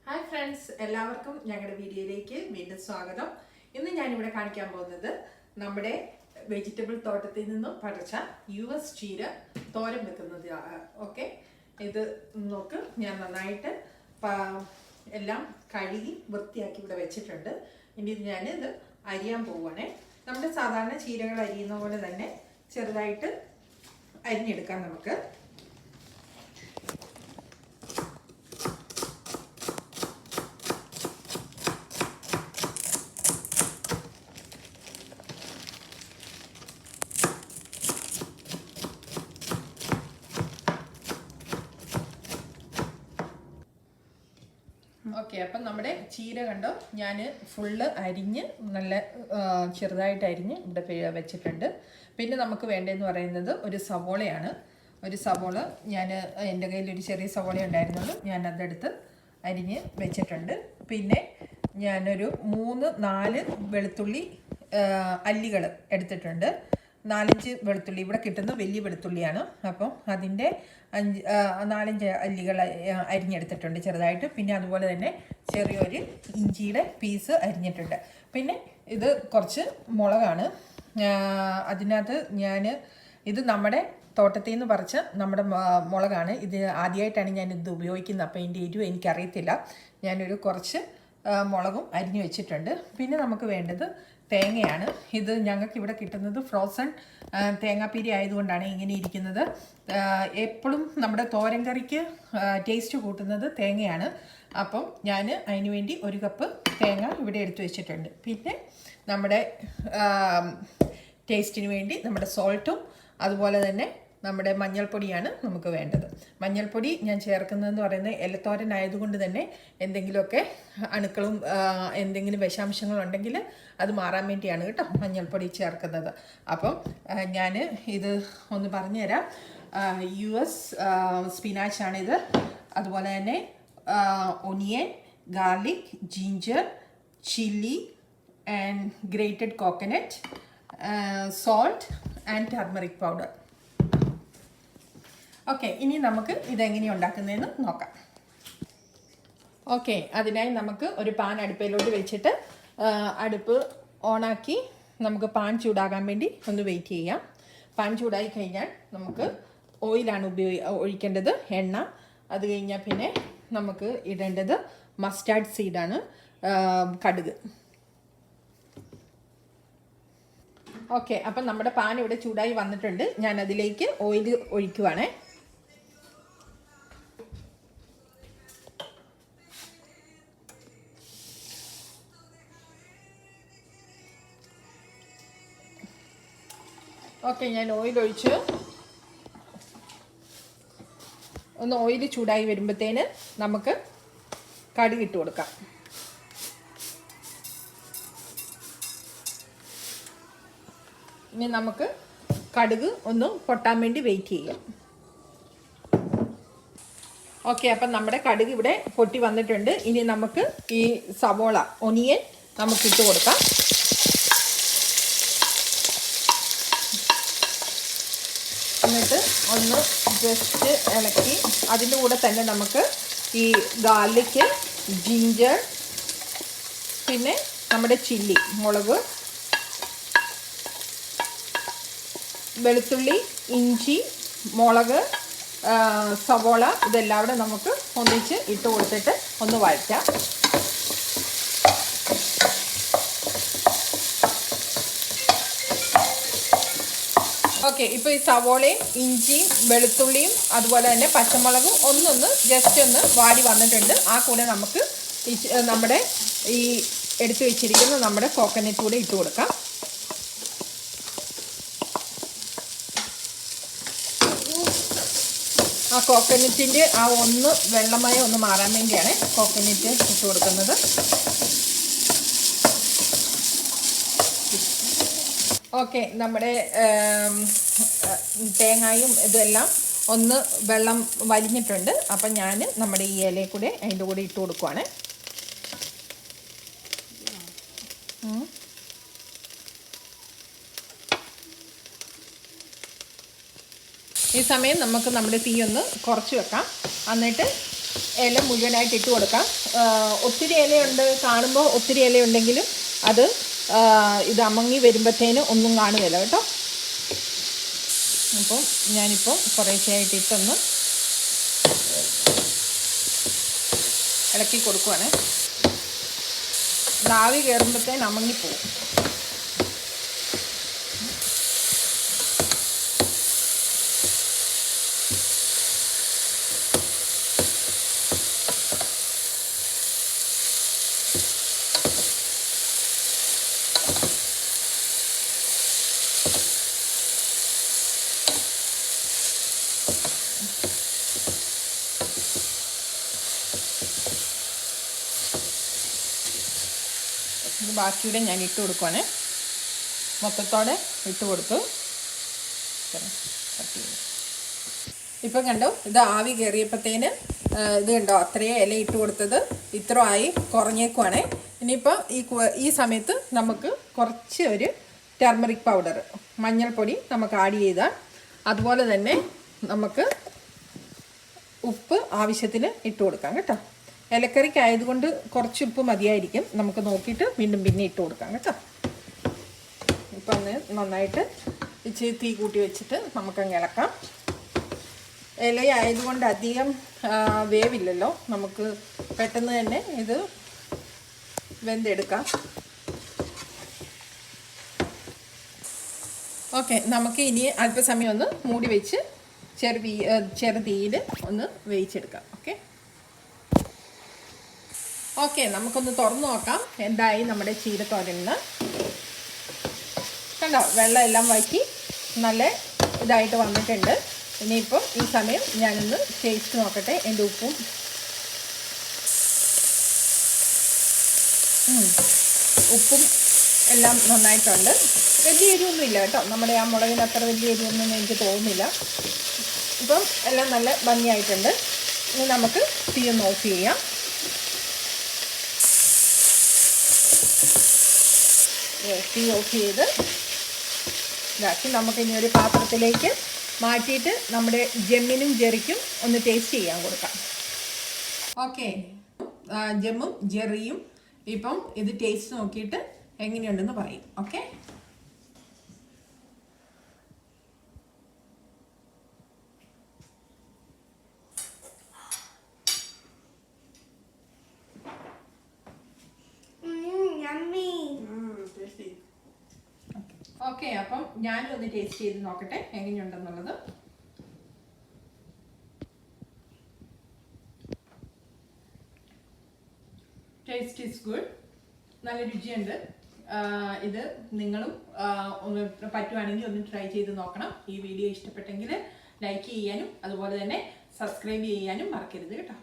Hi friends, എല്ലാവർക്കും ഞങ്ങളുടെ വീഡിയോയിലേക്ക് വീണ്ടും സ്വാഗതം. ഇന്ന് ഞാനിവിടെ കാണിക്കാൻ പോകുന്നത് നമ്മുടെ വെജിറ്റബിൾ തോട്ടത്തിൽ നിന്നും പറിച്ച US ചീര തോരൻ വെക്കുന്നത്. ഓക്കെ, ഇത് നോക്ക്, ഞാൻ നന്നായിട്ട് എല്ലാം കഴുകി വൃത്തിയാക്കി ഇവിടെ വെച്ചിട്ടുണ്ട്. ഇനി ഞാനിത് അരിയാൻ പോവുകയാണേ. നമ്മുടെ സാധാരണ ചീരകൾ അരിയുന്ന പോലെ തന്നെ ചെറുതായിട്ട് അരിഞ്ഞെടുക്കാം നമുക്ക്. ഓക്കെ, അപ്പം നമ്മുടെ ചീര കണ്ടോ, ഞാൻ ഫുള്ള് അരിഞ്ഞ് നല്ല ചെറുതായിട്ട് അരിഞ്ഞ് ഇവിടെ വെച്ചിട്ടുണ്ട്. പിന്നെ നമുക്ക് വേണ്ടതെന്ന് പറയുന്നത് ഒരു സവോളയാണ്. ഒരു സവോള എൻ്റെ കയ്യിൽ ഒരു ചെറിയ സവോള ഉണ്ടായിരുന്നുള്ളൂ, ഞാൻ അതെടുത്ത് അരിഞ്ഞ് വെച്ചിട്ടുണ്ട്. പിന്നെ ഞാനൊരു 3-4 വെളുത്തുള്ളി അല്ലികൾ എടുത്തിട്ടുണ്ട്. 4-5 വെളുത്തുള്ളി ഇവിടെ കിട്ടുന്ന വലിയ വെളുത്തുള്ളിയാണ്. അപ്പം അതിൻ്റെ 4-5 അല്ലികൾ അരിഞ്ഞെടുത്തിട്ടുണ്ട് ചെറുതായിട്ട്. പിന്നെ അതുപോലെ തന്നെ ചെറിയൊരു ഇഞ്ചിയുടെ പീസ് അരിഞ്ഞിട്ടുണ്ട്. പിന്നെ ഇത് കുറച്ച് മുളകാണ്. അതിനകത്ത് ഇത് നമ്മുടെ തോട്ടത്തിൽ നിന്ന് പറിച്ച നമ്മുടെ മുളകാണ്. ഇത് ആദ്യമായിട്ടാണ് ഞാനിത് ഉപയോഗിക്കുന്നത്, അപ്പോൾ ഇതിൻ്റെ എരിവ് എനിക്കറിയത്തില്ല. ഞാനൊരു കുറച്ച് മുളകും അരിഞ്ഞു വെച്ചിട്ടുണ്ട്. പിന്നെ നമുക്ക് വേണ്ടത് തേങ്ങയാണ്. ഇത് ഞങ്ങൾക്ക് ഇവിടെ കിട്ടുന്നത് ഫ്രോസൺ തേങ്ങാപ്പീരി ആയതുകൊണ്ടാണ് ഇങ്ങനെ ഇരിക്കുന്നത്. എപ്പോഴും നമ്മുടെ തോരൻ കറിക്ക് ടേസ്റ്റ് കൂട്ടുന്നത് തേങ്ങയാണ്. അപ്പം ഞാൻ അതിന് വേണ്ടി 1 കപ്പ് തേങ്ങ ഇവിടെ എടുത്തു വെച്ചിട്ടുണ്ട്. പിന്നെ നമ്മുടെ ടേസ്റ്റിന് വേണ്ടി നമ്മുടെ സോൾട്ടും അതുപോലെ തന്നെ നമ്മുടെ മഞ്ഞൾപ്പൊടിയാണ് നമുക്ക് വേണ്ടത്. മഞ്ഞൾപ്പൊടി ഞാൻ ചേർക്കുന്നതെന്ന് പറയുന്നത് ഇലത്തോരൻ ആയതുകൊണ്ട് തന്നെ എന്തെങ്കിലുമൊക്കെ അണുക്കളും എന്തെങ്കിലും വിഷാംശങ്ങളുണ്ടെങ്കിൽ അത് മാറാൻ വേണ്ടിയാണ് കേട്ടോ മഞ്ഞൾപ്പൊടി ചേർക്കുന്നത്. അപ്പം ഞാൻ ഇത് ഒന്ന് പറഞ്ഞുതരാം. US സ്പിനാച്ചാണിത്. അതുപോലെ തന്നെ onion, garlic, ginger, chilli and grated coconut, salt and turmeric powder. Okay, ഇനി നമുക്ക് ഇതെങ്ങനെയാണ് ഉണ്ടാക്കുന്നതെന്ന് നോക്കാം. ഓക്കെ, അതിനായി നമുക്ക് ഒരു പാൻ അടുപ്പിലോട്ട് വെച്ചിട്ട് അടുപ്പ് ഓണാക്കി നമുക്ക് പാൻ ചൂടാകാൻ വേണ്ടി ഒന്ന് വെയിറ്റ് ചെയ്യാം. പാൻ ചൂടായി കഴിഞ്ഞാൽ നമുക്ക് ഓയിലാണ് ഒഴിക്കേണ്ടത്, എണ്ണ. അത് കഴിഞ്ഞാൽ പിന്നെ നമുക്ക് ഇടേണ്ടത് മസ്റ്റാർഡ് സീഡാണ്, കടുക്. ഓക്കെ, അപ്പം നമ്മുടെ പാൻ ഇവിടെ ചൂടായി വന്നിട്ടുണ്ട്. ഞാൻ അതിലേക്ക് ഓയിൽ ഒഴിക്കുവാണേ. ഓക്കെ, ഞാൻ ഓയിൽ ഒഴിച്ച് ഒന്ന് ഓയിൽ ചൂടായി വരുമ്പോഴത്തേന് നമുക്ക് കടുക് ഇട്ട് കൊടുക്കാം. ഇനി നമുക്ക് കടുക് ഒന്ന് പൊട്ടാൻ വേണ്ടി വെയിറ്റ് ചെയ്യാം. ഓക്കെ, അപ്പം നമ്മുടെ കടുക് ഇവിടെ പൊട്ടി വന്നിട്ടുണ്ട്. ഇനി നമുക്ക് ഈ സവോള ഒനിയൻ നമുക്കിട്ട് കൊടുക്കാം. എന്നിട്ട് ഒന്ന് ജസ്റ്റ് ഇളക്കി അതിൻ്റെ കൂടെ തന്നെ നമുക്ക് ഈ ഗാർലിക്ക്, ജിഞ്ചർ, പിന്നെ നമ്മുടെ ചില്ലി, മുളക്, വെളുത്തുള്ളി, ഇഞ്ചി, മുളക്, സവോള ഇതെല്ലാം കൂടെ നമുക്ക് ഒന്നിച്ച് ഇട്ട് കൊടുത്തിട്ട് ഒന്ന് വഴറ്റാം. ഓക്കെ, ഇപ്പോൾ ഈ സവോളയും ഇഞ്ചിയും വെളുത്തുള്ളിയും അതുപോലെ തന്നെ പച്ചമുളകും ജസ്റ്റ് ഒന്ന് വാടി വന്നിട്ടുണ്ട്. ആ കൂടെ നമുക്ക് നമ്മുടെ ഈ എടുത്തു വെച്ചിരിക്കുന്ന നമ്മുടെ കോക്കനട്ട് കൂടെ ഇട്ട് കൊടുക്കാം. ആ കോക്കനറ്റിൻ്റെ ആ വെള്ളമയം ഒന്ന് മാറാൻ വേണ്ടിയാണ് കോക്കനറ്റ് ഇട്ട് കൊടുക്കുന്നത്. ഓക്കെ, നമ്മുടെ തേങ്ങയും ഇതെല്ലാം ഒന്ന് വെള്ളം വലിഞ്ഞിട്ടുണ്ട്. അപ്പം ഞാൻ നമ്മുടെ ഈ ഇലയിൽ കൂടെ അതിൻ്റെ കൂടെ ഇട്ട് കൊടുക്കുവാണ്. ഈ സമയം നമുക്ക് നമ്മുടെ തീ ഒന്ന് കുറച്ച് വെക്കാം. എന്നിട്ട് ഇല മുഴുവനായിട്ട് ഇട്ട് കൊടുക്കാം. ഒത്തിരി ഇലയുണ്ട്, കാണുമ്പോൾ ഒത്തിരി ഇലയുണ്ടെങ്കിലും അത് ഇത് അമങ്ങി വരുമ്പോഴത്തേന് ഒന്നും കാണുകയില്ല കേട്ടോ. അപ്പോൾ ഞാനിപ്പോൾ കുറേശ്ശെയായിട്ട് ഇട്ടൊന്ന് ഇളക്കി കൊടുക്കുവാണ്. ആവി കയറുമ്പോഴത്തേന് അമങ്ങിപ്പോവും. ഇത് ബാക്കിയുടെ ഞാൻ ഇട്ട് കൊടുക്കുവാണ്. മൊത്തത്തോടെ ഇട്ട് കൊടുത്തു. ഇപ്പം കണ്ടോ, ഇത് ആവി കയറിയപ്പോഴത്തേന് ഇത് കണ്ടോ, അത്രയും ഇല ഇട്ട് കൊടുത്തത് ഇത്ര ആയി കുറഞ്ഞേക്കുവാണേ. ഇനിയിപ്പോൾ ഈ സമയത്ത് നമുക്ക് കുറച്ച് ഒരു ടർമറിക് പൗഡർ, മഞ്ഞൾപ്പൊടി നമുക്ക് ആഡ് ചെയ്താൽ, അതുപോലെ തന്നെ നമുക്ക് ഉപ്പ് ആവശ്യത്തിന് ഇട്ട് കൊടുക്കാം കേട്ടോ. ഇലക്കറിക്ക് ആയതുകൊണ്ട് കുറച്ച് ഉപ്പ് മതിയായിരിക്കും. നമുക്ക് നോക്കിയിട്ട് വീണ്ടും പിന്നെ ഇട്ട് കൊടുക്കാം കേട്ടോ. ഇപ്പം ഒന്ന് നന്നായിട്ട് ഇച്ചിരി തീ കൂട്ടി വെച്ചിട്ട് നമുക്കങ്ങ് ഇളക്കാം. ഇല ആയതുകൊണ്ട് അധികം വേവില്ലല്ലോ, നമുക്ക് പെട്ടെന്ന് തന്നെ ഇത് വെന്തെടുക്കാം. ഓക്കെ, നമുക്ക് ഇനി അല്പസമയം ഒന്ന് മൂടി വെച്ച് ചെറുതീയിൽ ഒന്ന് വേവിച്ചെടുക്കാം. ഓക്കെ, നമുക്കൊന്ന് തുറന്നു നോക്കാം എന്തായി നമ്മുടെ ചീരത്തോരന്. കണ്ടോ, വെള്ളം എല്ലാം വറ്റി നല്ല ഇതായിട്ട് വന്നിട്ടുണ്ട്. ഇനിയിപ്പോൾ ഈ സമയം ഞാനൊന്ന് ടേസ്റ്റ് നോക്കട്ടെ. എൻ്റെ ഉപ്പും എല്ലാം നന്നായിട്ടുണ്ട്. വലിയ എരിവൊന്നും ഇല്ല കേട്ടോ, നമ്മുടെ ആ മുളകിന് അത്ര വലിയ എരിവൊന്നും എനിക്ക് തോന്നുന്നില്ല. ഇപ്പം എല്ലാം നല്ല ഭംഗിയായിട്ടുണ്ട്. ഇനി നമുക്ക് തീ ഒന്ന് ഓഫ് ചെയ്യാം. തീ ഓഫ് ചെയ്ത് ഇതാക്കി നമുക്ക് ഇനി ഒരു പാത്രത്തിലേക്ക് മാറ്റിയിട്ട് നമ്മുടെ ജെമ്മിനും ജെറിക്കും ഒന്ന് ടേസ്റ്റ് ചെയ്യാൻ കൊടുക്കാം. ഓക്കെ, ജെമ്മും ജെറിയും ഇപ്പം ഇത് ടേസ്റ്റ് നോക്കിയിട്ട് എങ്ങനെയുണ്ടെന്ന് പറയും. ഓക്കെ, ഓക്കെ, അപ്പം ഞാനും ഒന്ന് ടേസ്റ്റ് ചെയ്ത് നോക്കട്ടെ എങ്ങനെയുണ്ടെന്നുള്ളത്. ടേസ്റ്റ് ഈസ് ഗുഡ്, നല്ല രുചിയുണ്ട്. ഇത് നിങ്ങളും ഒന്ന് പറ്റുവാണെങ്കിൽ ഒന്ന് ട്രൈ ചെയ്ത് നോക്കണം. ഈ വീഡിയോ ഇഷ്ടപ്പെട്ടെങ്കിൽ ലൈക്ക് ചെയ്യാനും അതുപോലെ തന്നെ സബ്സ്ക്രൈബ് ചെയ്യാനും മറക്കരുത് കേട്ടോ.